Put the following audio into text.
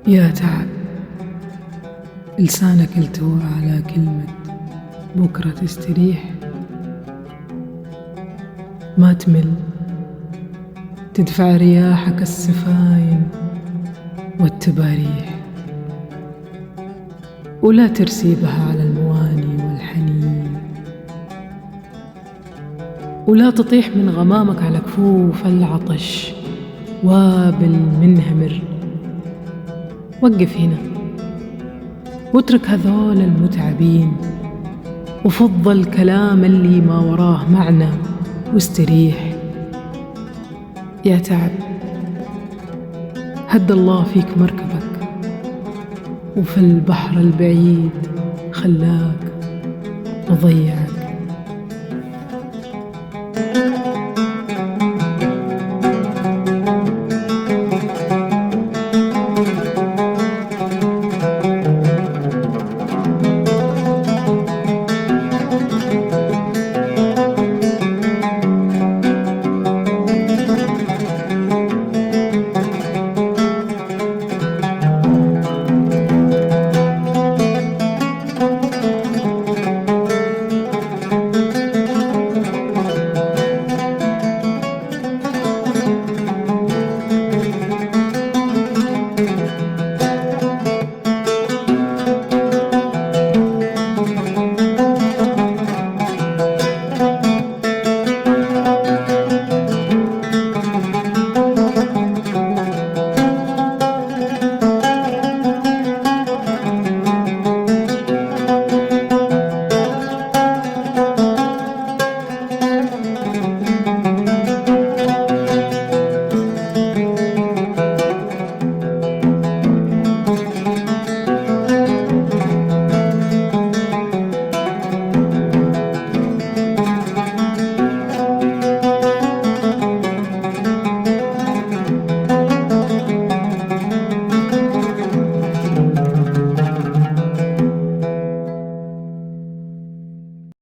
يا تعب لسانك التوى على كلمة بكرة تستريح، ما تمل تدفع رياحك السفاين والتباريح، ولا ترسي بها على المواني والحنين، ولا تطيح من غمامك على كفوف العطش وابل منهمر. وقف هنا واترك هذول المتعبين، وفض الكلام اللي ما وراه معنى واستريح. يا تعب هد الله فيك مركبك، وفي البحر البعيد خلاك وضيعك.